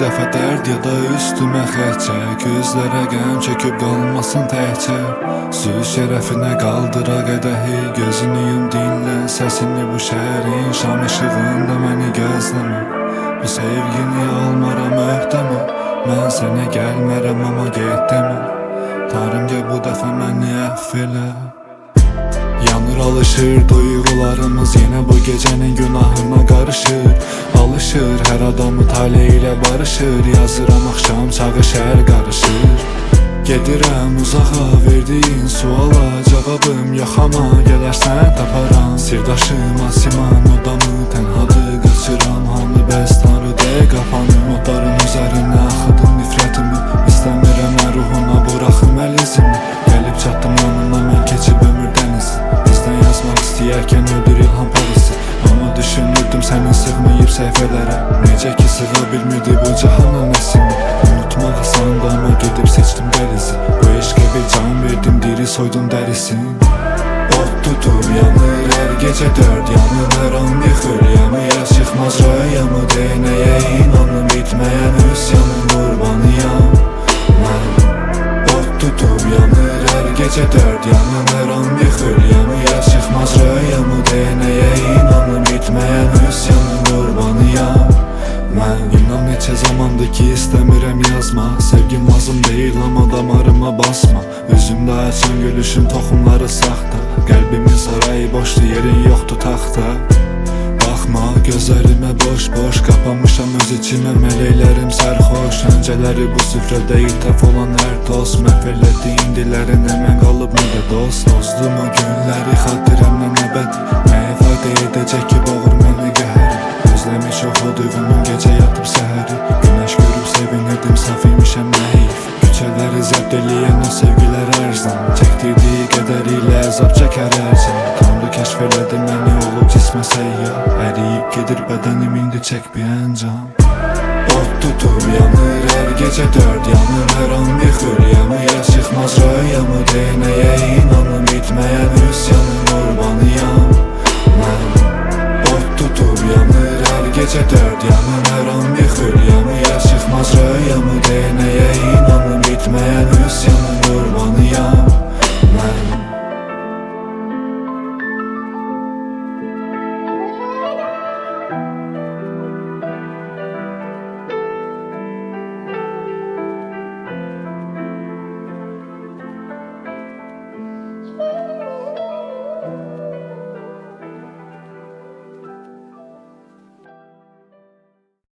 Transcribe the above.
dəfə dərd ya da üstümə xətt çək. Üzlərə qəm çöküb qalmasın təkcə. Süz şərəfinə qaldıra qədəhi. Gözünü yum dinlə səsini bu şəhərin şam işığında məni gözləmə. Bu sevgini almaram öhdəmə. Mən sənə gəlmərəm amma get demə. Tanrım gəl bu dəfə məni əff elə. Yanır alışır duyğularımız yenə bu gecənin günahına qarışır. Alışır hər adamı tale ilə barışır. Yazıram axşam çağı şəhər qarışır. Gedirəm uzağa verdiyin suala cavabım yox amma gələrsən taparam. Sirdaşım asiman odamı tənhadır qaçıram. Hamı bəs tanrı deyə qapanım. Odların üzərinə axıdım nifrətimi. İstəmirəm mən ruhuna buraxım əl izimi. Gəlib çatdım yanına mən keçib ömür dənizi. Bizdən yazmaq istəyərkən öldür ilham parisi. Amma düşünürdüm sənin sığmayıb səhifələrə. Necə ki sığa bilmirdi bu cahanın əsimi. Unutmaq asandı amma gedib seçdim dəlizi. Bu eşqə bir can verdim diri soydum dərisin. Ot tutub yanır hər gecə dörd yanır. Hər an yıxır yamıya çıxmaz röyamı. Deynəyə inanım bitməyən üsyanın qurbanıyam mən. Ot tutub yanır hər gecə dörd yanır. Hər an yıxır yamıya çıxmaz röyamı. Deynəyə inanım bitməyən üsyanın qurbanıyam mən. İnan neçə zamandır ki istəmirəm yazmaq. Sevgim lazım deyil amma damarıma basma. Üzümdə açan gülüşün toxumları saxta. Qəlbimin sarayı boşdur yerin yoxdur taxta. Baxma gözlərimə boş-boş qapanmışam öz içimə. Mələklərim sərxoş öncələri bu süfrədə itəf olan hər toz. Məhv elədiyin dillərin həmən qalıb müdə dost. Dozdum o günləri xatirəmdən əbədi. Nəyə fayda edəcək ki boğur məni qəhəri. Özləmiş oxuduğumun gecə yatıb səhəri. Günəş görüb sevinirdim saf imişəm naif. Küçələri zəbt eləyən o sevgilər ərzan. Çəkdirdiyi qədər ilə əzab çəkər ərcan. Tanrı kəşf elədi məni olub cismə səyyah. Əriyib gedir bədənim indi çək bir əncam. Ot tutub yanır hər gecə dörd yanır. Hər an yıxır yamıya çıxmaz röyamı. Deynəyə inanım bitməyən